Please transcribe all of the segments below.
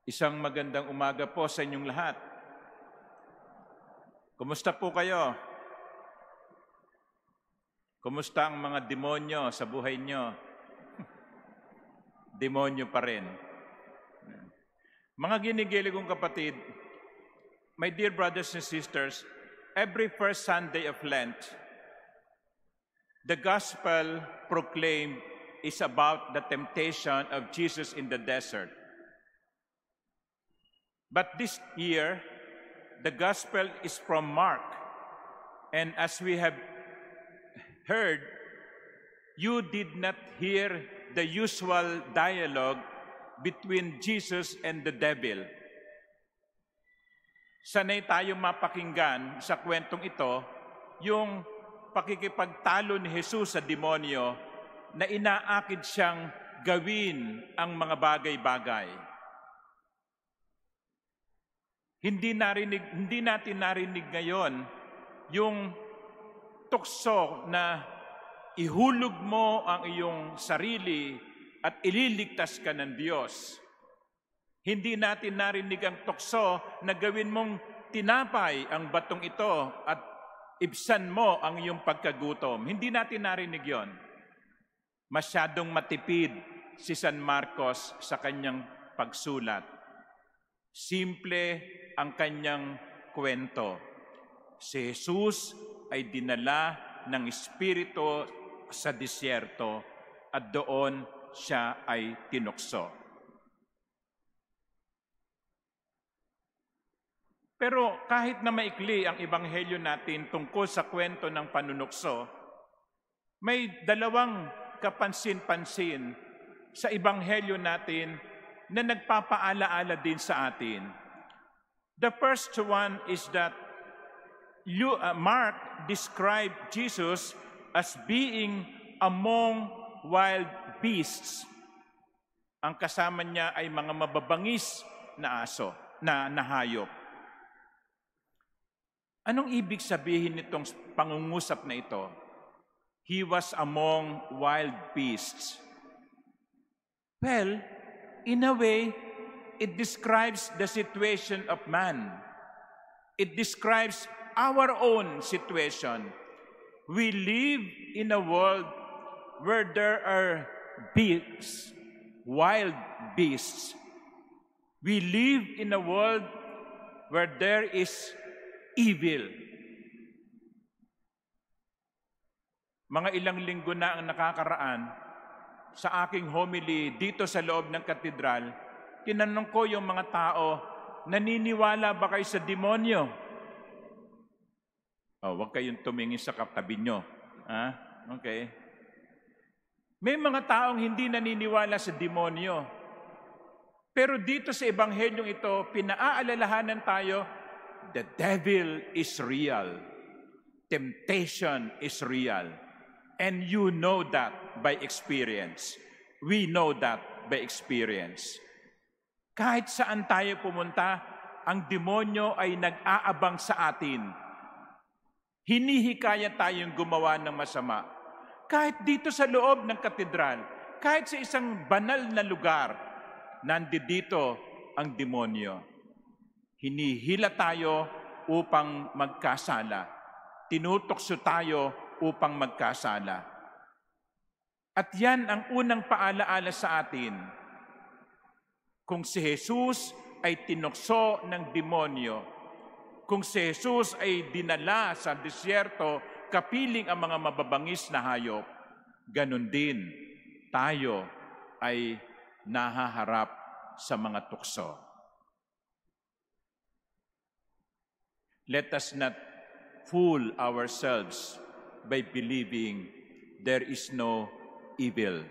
Isang magandang umaga po sa inyong lahat. Kumusta po kayo? Kumusta ang mga demonyo sa buhay nyo? Demonyo pa rin. Mga ginigilig kong kapatid, my dear brothers and sisters, every first Sunday of Lent, the gospel proclaimed is about the temptation of Jesus in the desert. But this year, the gospel is from Mark. And as we have heard, you did not hear the usual dialogue between Jesus and the devil. Sanay tayo mapakinggan sa kwentong ito yung pakikipagtalo ni Jesus sa demonyo na inaakit siyang gawin ang mga bagay-bagay. Hindi natin narinig ngayon yung tukso na ihulog mo ang iyong sarili at ililigtas ka ng Diyos. Hindi natin narinig ang tukso na gawin mong tinapay ang batong ito at ibsan mo ang iyong pagkagutom. Hindi natin narinig yon. Masyadong matipid si San Marcos sa kanyang pagsulat. Simple ang kanyang kwento. Si Jesus ay dinala ng Espiritu sa disyerto at doon siya ay tinukso. Pero kahit na maikli ang ebanghelyo natin tungkol sa kwento ng panunukso, may dalawang kapansin-pansin sa ebanghelyo natin na nagpapaalaala din sa atin. The first one is that Mark described Jesus as being among wild beasts. Ang kasama niya ay mga mababangis na aso, na hayop. Anong ibig sabihin nitong pangungusap na ito? He was among wild beasts. Well, in a way, it describes the situation of man. It describes our own situation. We live in a world where there are beasts, wild beasts. We live in a world where there is evil. Mga ilang linggo na ang nakakaraan, sa aking homily dito sa loob ng katedral, tinanong ko yung mga tao, naniniwala ba kayo sa demonyo? Huwag kayong tumingin sa katabi nyo. Okay. May mga taong hindi naniniwala sa demonyo. Pero dito sa ebanghelyong ito, pinaaalalahanan tayo, the devil is real. Temptation is real. And you know that by experience. We know that by experience. Kahit saan tayo pumunta, ang demonyo ay nag-aabang sa atin. Hinihikayat tayong gumawa ng masama. Kahit dito sa loob ng katedral, kahit sa isang banal na lugar, nandito ang demonyo. Hinihila tayo upang magkasala. Tinutokso tayo upang magkasala. At yan ang unang paalaala sa atin. Kung si Jesus ay tinukso ng demonyo, kung si Jesus ay dinala sa disyerto kapiling ang mga mababangis na hayop, ganun din tayo ay nahaharap sa mga tukso. Let us not fool ourselves by believing there is no evil.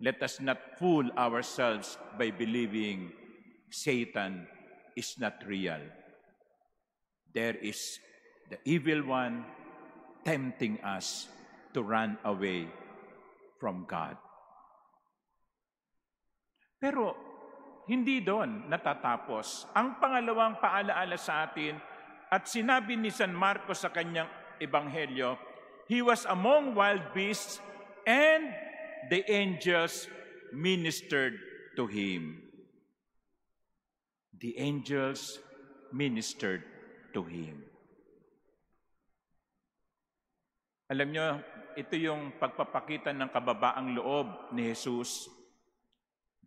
Let us not fool ourselves by believing Satan is not real. There is the evil one tempting us to run away from God. Pero hindi doon natatapos. Ang pangalawang paalaala sa atin, at sinabi ni San Marcos sa kanyang ebanghelyo, he was among wild beasts and the angels ministered to him. the angels ministered to him. Alam nyo, ito yung pagpapakita ng kababaang loob ni Jesus.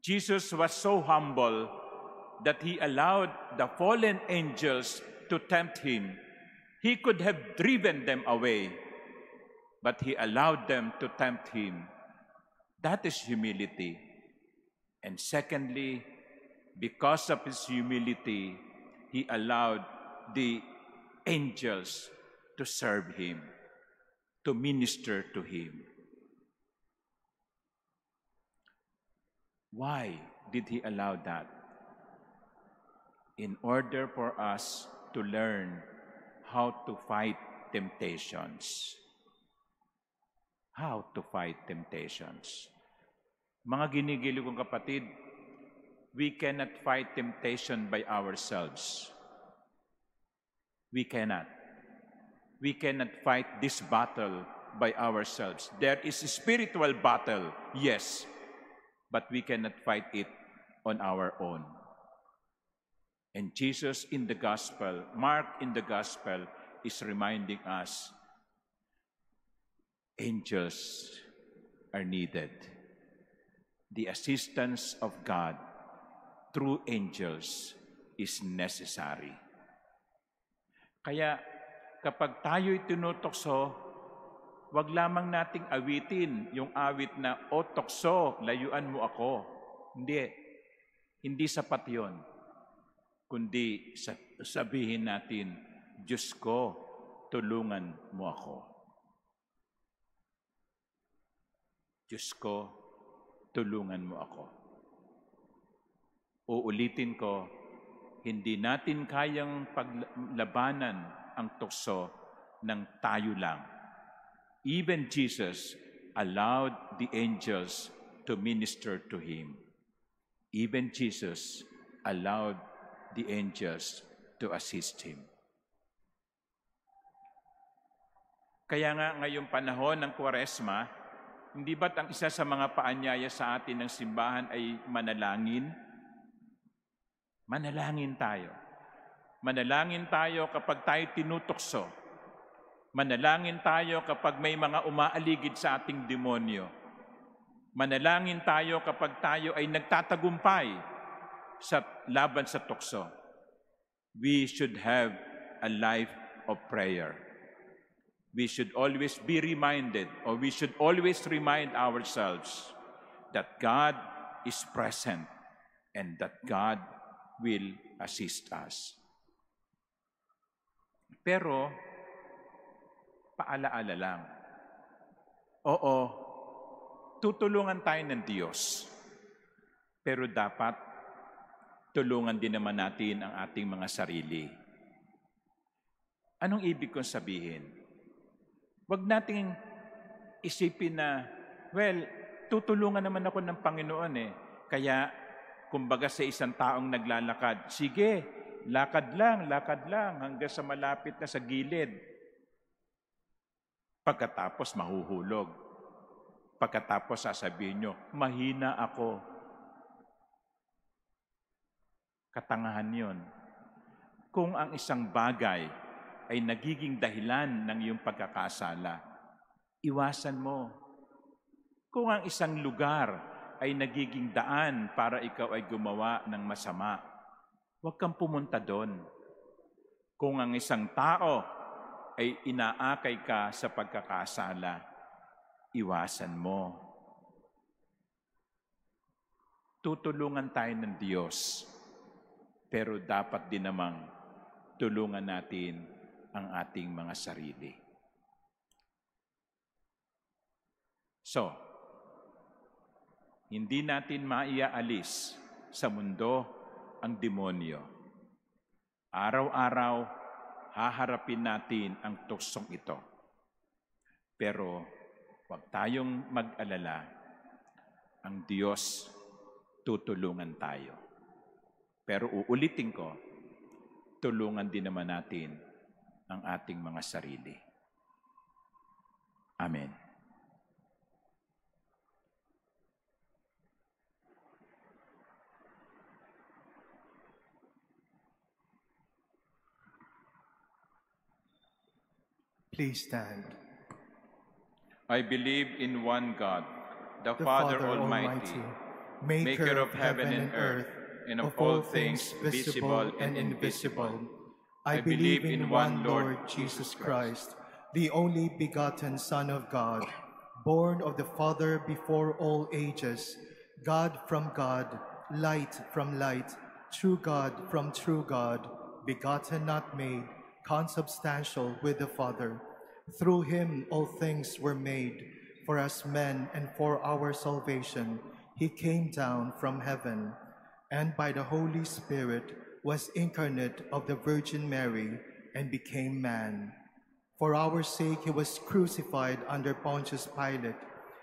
Jesus was so humble that he allowed the fallen angels to tempt him. He could have driven them away, but he allowed them to tempt him. That is humility. And secondly, because of his humility, he allowed the angels to serve him, to minister to him. Why did he allow that? In order for us to learn how to fight temptations. How to fight temptations. Mga ginigiliw kong kapatid, we cannot fight temptation by ourselves. We cannot. We cannot fight this battle by ourselves. There is a spiritual battle, yes, but we cannot fight it on our own. And Jesus in the gospel, Mark in the gospel, is reminding us, angels are needed. The assistance of God through angels is necessary. Kaya kapag tayo'y tinutokso, wag lamang nating awitin yung awit na, "O tokso, layuan mo ako." Hindi sapat yun. Kundi sabihin natin, "Diyos ko, tulungan mo ako." Diyos ko, tulungan mo ako. Uulitin ko, hindi natin kayang paglabanan ang tukso ng tayo lang. Even Jesus allowed the angels to minister to him. Even Jesus allowed the angels to assist him. Kaya nga ngayong panahon ng Kwaresma, hindi ba't ang isa sa mga paanyaya sa atin ng simbahan ay manalangin? Manalangin tayo. Manalangin tayo kapag tayo tinutokso. Manalangin tayo kapag may mga umaaligid sa ating demonyo. Manalangin tayo kapag tayo ay nagtatagumpay sa laban sa tukso. We should have a life of prayer. We should always be reminded, or we should always remind ourselves that God is present and that God will assist us. Pero, paalaala lang. Oo, tutulungan tayo ng Diyos. Pero dapat tulungan din naman natin ang ating mga sarili. Anong ibig kong sabihin? Huwag nating isipin na, well, tutulungan naman ako ng Panginoon eh. Kaya, kumbaga sa isang taong naglalakad, sige, lakad lang hanggang sa malapit na sa gilid. Pagkatapos mahuhulog. Pagkatapos sasabihin nyo, mahina ako. Katangahan yon. Kung ang isang bagay ay nagiging dahilan ng iyong pagkakasala, iwasan mo. Kung ang isang lugar ay nagiging daan para ikaw ay gumawa ng masama, huwag kang pumunta doon. Kung ang isang tao ay inaakay ka sa pagkakasala, iwasan mo. Tutulungan tayo ng Diyos. Pero dapat din namang tulungan natin ang ating mga sarili. So, hindi natin maiaalis sa mundo ang demonyo. Araw-araw, haharapin natin ang tuksong ito. Pero, huwag tayong mag-alala. Ang Diyos, tutulungan tayo. Pero uulitin ko, tulungan din naman natin ang ating mga sarili. Amen. Please stand. I believe in one God, the The Father Almighty, maker of heaven and earth, and of all things visible and invisible. I believe in one Lord Jesus Christ, the only begotten Son of God, born of the Father before all ages, God from God, light from light, true God from true God, begotten not made, consubstantial with the Father. Through him all things were made. For us men and for our salvation, he came down from heaven, and by the Holy Spirit was incarnate of the Virgin Mary and became man. For our sake he was crucified under Pontius Pilate.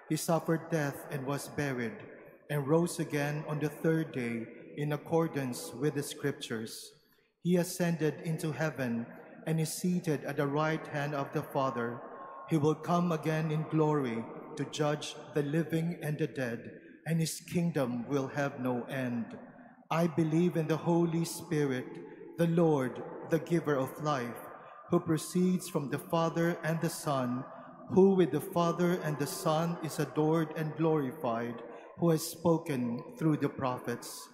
He suffered death and was buried, and rose again on the third day in accordance with the Scriptures. He ascended into heaven and is seated at the right hand of the Father. He will come again in glory to judge the living and the dead, and his kingdom will have no end. I believe in the Holy Spirit, the Lord, the giver of life, who proceeds from the Father and the Son, who with the Father and the Son is adored and glorified, who has spoken through the prophets.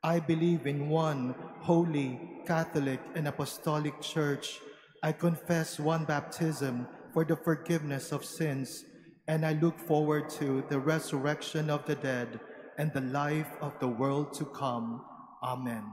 I believe in one holy, Catholic, and Apostolic Church. I confess one baptism for the forgiveness of sins, and I look forward to the resurrection of the dead and the life of the world to come. Amen.